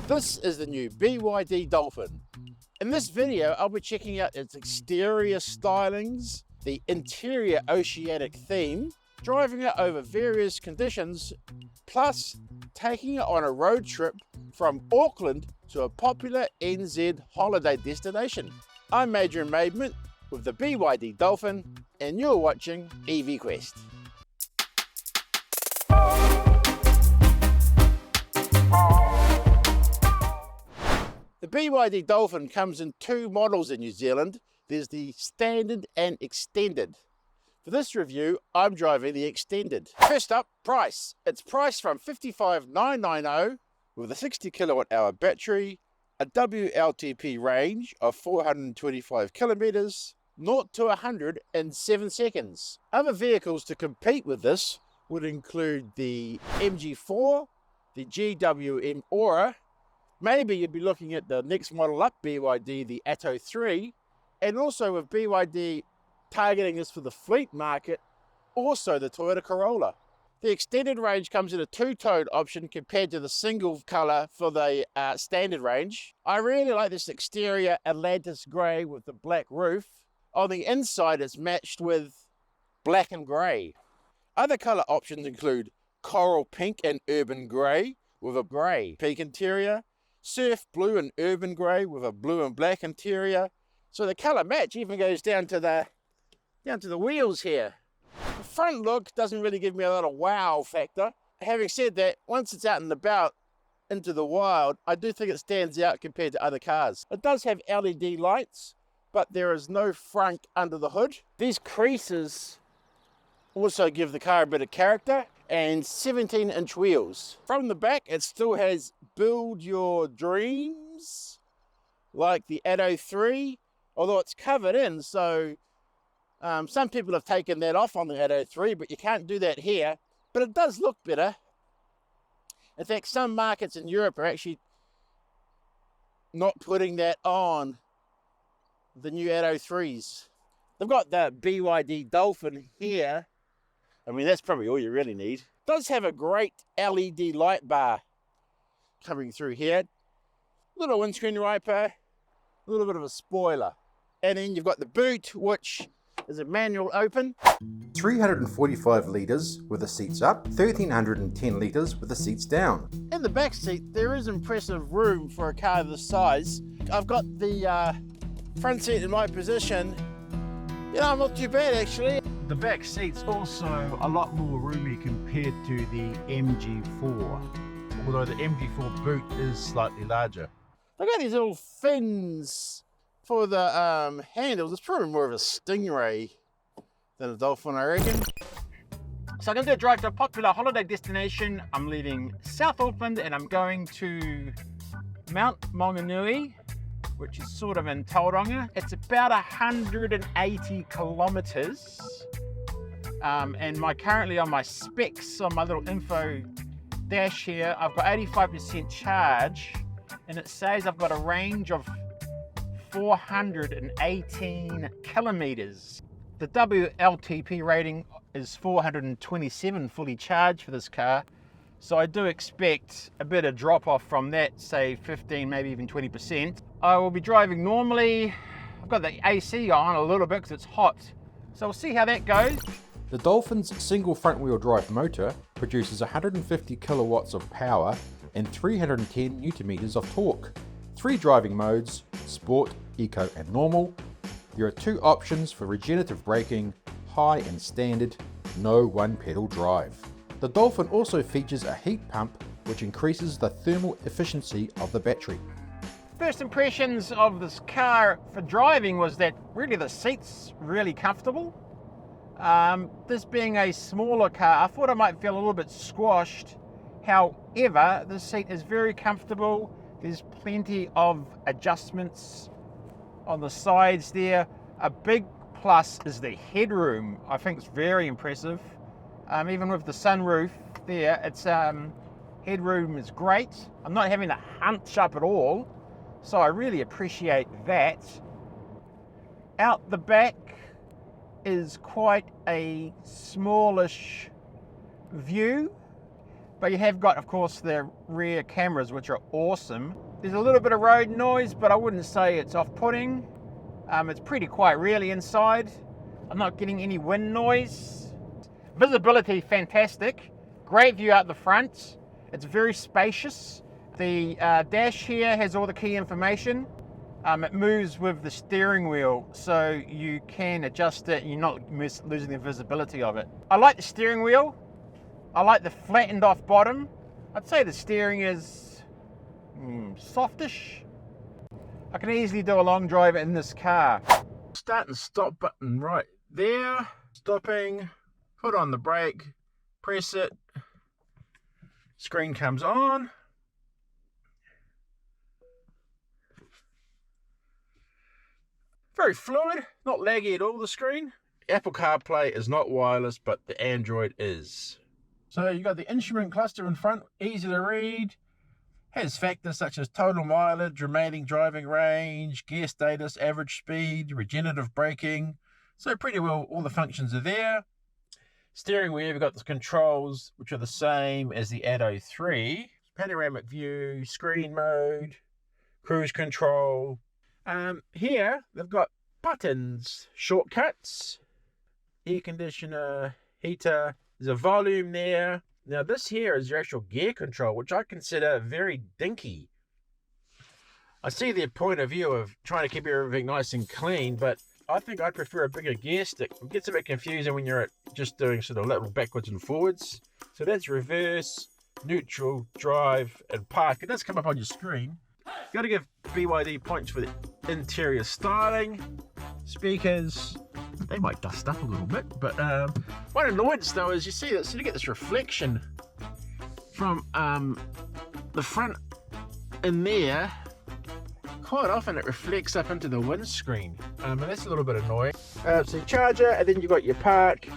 This is the new BYD Dolphin. In this video, I'll be checking out its exterior stylings, the interior oceanic theme, driving it over various conditions, plus taking it on a road trip from Auckland to a popular NZ holiday destination. I'm Adrian with the BYD Dolphin, and you're watching EVQUEST. The BYD Dolphin comes in two models in New Zealand. There's the Standard and Extended. For this review, I'm driving the Extended. First up, price. It's priced from $55,990 with a 60 kilowatt hour battery, a WLTP range of 425 kilometers, 0 to 100 in 7 seconds. Other vehicles to compete with this would include the MG4, the GWM Aura. Maybe you'd be looking at the next model up, BYD, the Atto 3, and also with BYD targeting this for the fleet market, also the Toyota Corolla. The extended range comes in a two-tone option compared to the single color for the standard range. I really like this exterior Atlantis grey with the black roof. On the inside, it's matched with black and grey. Other color options include coral pink and urban grey with a grey peak interior, surf blue and urban grey with a blue and black interior. So the color match even goes down to the wheels here. The front look doesn't really give me a lot of wow factor. Having said that, once it's out and about into the wild, I do think it stands out compared to other cars. It does have LED lights, but there is no frunk under the hood. These creases also give the car a bit of character, and 17-inch wheels. From the back, it still has build your dreams, like the Atto 3, although it's covered in, so some people have taken that off on the Atto 3, but you can't do that here. But it does look better. In fact, some markets in Europe are actually not putting that on the new Atto 3s. They've got the BYD Dolphin here. I mean, that's probably all you really need. It does have a great LED light bar coming through here. Little windscreen wiper, a little bit of a spoiler. And then you've got the boot, which is a manual open. 345 litres with the seats up, 1310 litres with the seats down. In the back seat, there is impressive room for a car this size. I've got the front seat in my position. You know, I'm not too bad actually. The back seat's also a lot more roomy compared to the MG4, although the MG4 boot is slightly larger. I've got these little fins for the handles. It's probably more of a Stingray than a Dolphin, I reckon. So I'm going to drive to a popular holiday destination. I'm leaving South Auckland and I'm going to Mount Maunganui, which is sort of in Tauranga. It's about 180 kilometers. And currently on my specs, on my little info dash here, I've got 85% charge, and it says I've got a range of 418 kilometers. The WLTP rating is 427 fully charged for this car. So I do expect a bit of drop off from that, say 15, maybe even 20%. I will be driving normally. I've got the AC on a little bit because it's hot. So we'll see how that goes. The Dolphin's single front wheel drive motor produces 150 kilowatts of power and 310 newton meters of torque. 3 driving modes, Sport, Eco and Normal. There are 2 options for regenerative braking, High and Standard, no one pedal drive. The Dolphin also features a heat pump which increases the thermal efficiency of the battery. First impressions of this car for driving was that really the seat's really comfortable. This being a smaller car, I thought I might feel a little bit squashed. However, the seat is very comfortable. There's plenty of adjustments on the sides there. A big plus is the headroom. I think it's very impressive. Even with the sunroof there, its headroom is great. I'm not having to hunch up at all, so I really appreciate that. Out the back is quite a smallish view. But you have got, of course, the rear cameras, which are awesome. There's a little bit of road noise, but I wouldn't say it's off-putting. It's pretty quiet really inside. I'm not getting any wind noise. Visibility, fantastic. Great view out the front. It's very spacious. The dash here has all the key information. It moves with the steering wheel, so you can adjust it and you're not losing the visibility of it. I like the steering wheel. I like the flattened off bottom. I'd say the steering is softish. I can easily do a long drive in this car. Start and stop button right there. Stopping, put on the brake, press it. Screen comes on. Very fluid, not laggy at all, the screen. Apple CarPlay is not wireless, but the Android is. So you've got the instrument cluster in front, easy to read. Has factors such as total mileage, remaining driving range, gear status, average speed, regenerative braking. So pretty well all the functions are there. Steering wheel, we've got the controls, which are the same as the Addo 3. Panoramic view, screen mode, cruise control. Here, they've got buttons, shortcuts, air conditioner, heater. There's a volume there. Now this here is your actual gear control, which I consider very dinky. I see their point of view of trying to keep everything nice and clean, but I think I'd prefer a bigger gear stick. It gets a bit confusing when you're just doing sort of little backwards and forwards. So that's reverse, neutral, drive, and park. It does come up on your screen. Got to give BYD points for the interior styling. Speakers, they might dust up a little bit, but one annoyance though is you see that, so you get this reflection from the front in there. Quite often it reflects up into the windscreen, and that's a little bit annoying. So charger, and then you've got your park,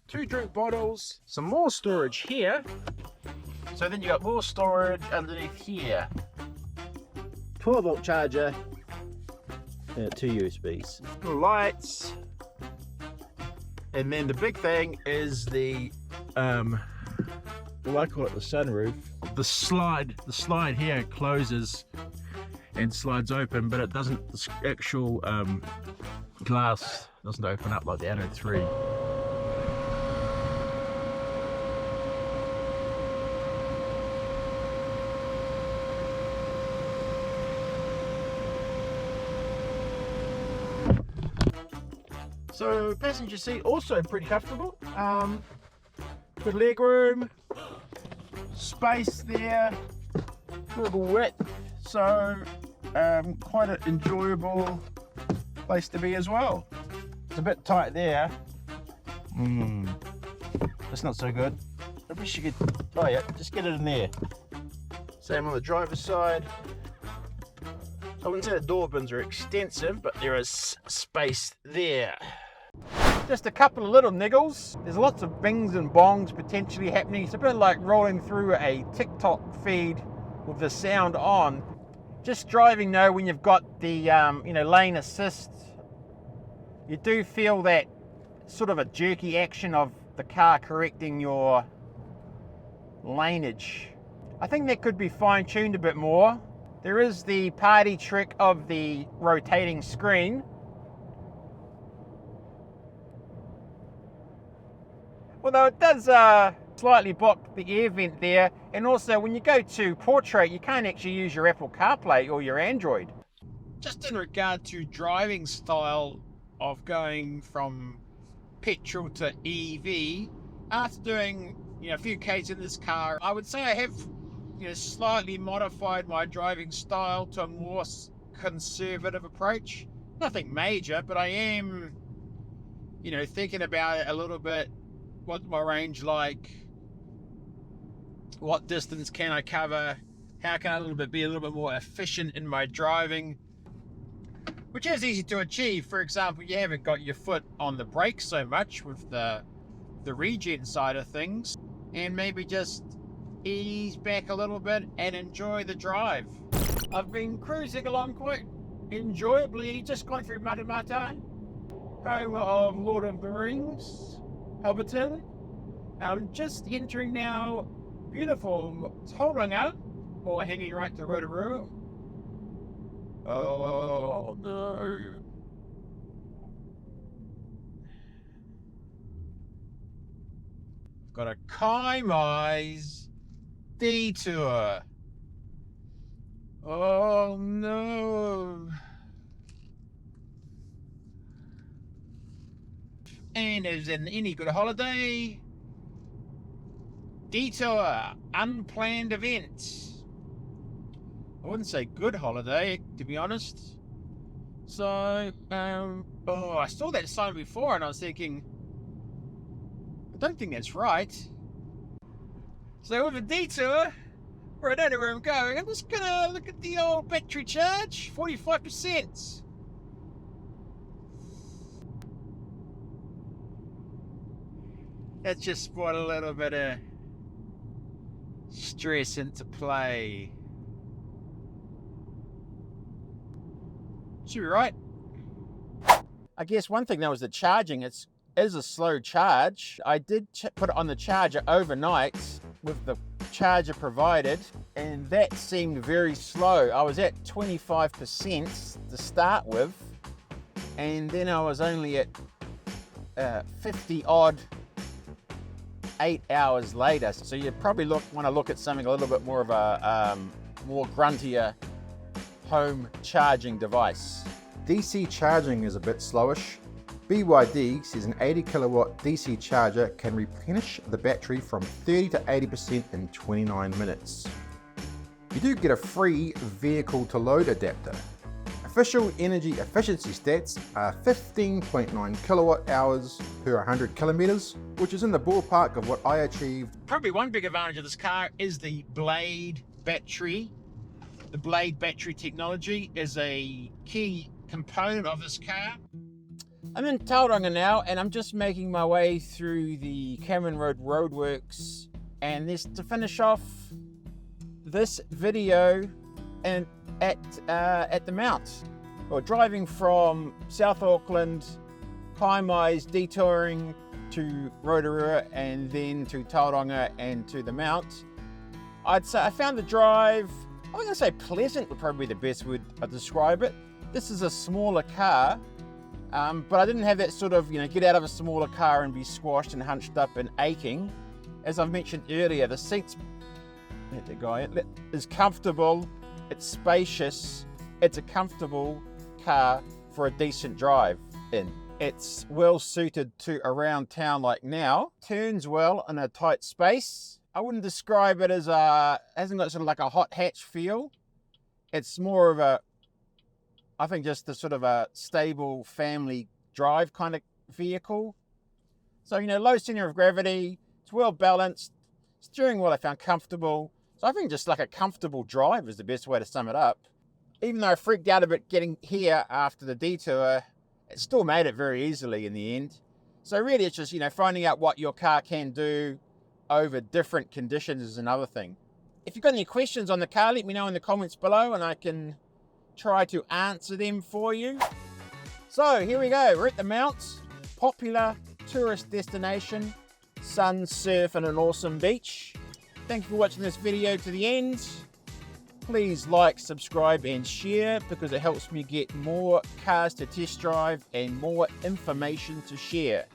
2 drink bottles, some more storage here. So then you got more storage underneath here. 12-volt charger, 2 USBs. Lights, and then the big thing is the well, I call it the sunroof. The slide here closes and slides open, but it doesn't. The actual glass doesn't open up like the Addo 3. So passenger seat also pretty comfortable. Good leg room, space there, good width. So quite an enjoyable place to be as well. It's a bit tight there. That's not so good. I wish you could, oh yeah, just get it in there. Same on the driver's side. I wouldn't say the door bins are extensive, but there is space there. Just a couple of little niggles. There's lots of bings and bongs potentially happening. It's a bit like rolling through a TikTok feed with the sound on. Just driving though, when you've got the lane assist, you do feel that sort of a jerky action of the car correcting your laneage. I think that could be fine-tuned a bit more. There is the party trick of the rotating screen. Although it does slightly block the air vent there, and also when you go to portrait, you can't actually use your Apple CarPlay or your Android. Just in regard to driving style of going from petrol to EV, after doing a few Ks in this car, I would say I have slightly modified my driving style to a more conservative approach. Nothing major, but I am thinking about it a little bit. What's my range like? What distance can I cover? How can I be a little bit more efficient in my driving? Which is easy to achieve. For example, you haven't got your foot on the brake so much with the regen side of things, and maybe just ease back a little bit and enjoy the drive. I've been cruising along quite enjoyably, just gone through Matamata, home of Lord of the Rings, Hobbiton. I'm just entering now beautiful Tauranga, or hanging right to Rotorua. Oh no. Got a Kaimai's Detour. Oh no. And as in any good holiday, Detour, unplanned events. I wouldn't say good holiday, to be honest. So, I saw that sign before and I was thinking, I don't think that's right. So with a Detour, where I don't know where I'm going, I'm just gonna look at the old battery charge, 45%. That's just brought a little bit of stress into play. Should be right. I guess one thing though is the charging. It is a slow charge. I did put it on the charger overnight with the charger provided, and that seemed very slow. I was at 25% to start with, and then I was only at 50 odd 8 hours later. So you probably want to look at something a little bit more of a more gruntier home charging device. DC charging is a bit slowish. BYD says an 80 kilowatt DC charger can replenish the battery from 30 to 80% in 29 minutes. You do get a free vehicle to load adapter. Official energy efficiency stats are 15.9 kilowatt hours per 100 kilometers, which is in the ballpark of what I achieved. Probably one big advantage of this car is the Blade battery. The Blade battery technology is a key component of this car. I'm in Tauranga now, and I'm just making my way through the Cameron Road roadworks, and this to finish off this video and at the Mount, or driving from South Auckland, Kaimai's, detouring to Rotorua and then to Tauranga and to the Mount. I'd say I found the drive, I'm going to say pleasant would probably be the best word I'd describe it. This is a smaller car, but I didn't have that sort of, get out of a smaller car and be squashed and hunched up and aching. As I've mentioned earlier, the seats, the guy is comfortable, it's spacious, it's a comfortable car for a decent drive in. It's well suited to around town like now, turns well in a tight space. I wouldn't describe it as hasn't got sort of like a hot hatch feel. It's more of a, I think just a sort of a stable family drive kind of vehicle. So, low center of gravity, it's well balanced, steering wheel I found comfortable. So I think just like a comfortable drive is the best way to sum it up. Even though I freaked out a bit getting here after the detour, it still made it very easily in the end. So really it's just, finding out what your car can do over different conditions is another thing. If you've got any questions on the car, let me know in the comments below and I can try to answer them for you. So here we go, we're at the Mount, popular tourist destination, sun, surf and an awesome beach. Thank you for watching this video to the end. Please like, subscribe and share because it helps me get more cars to test drive and more information to share.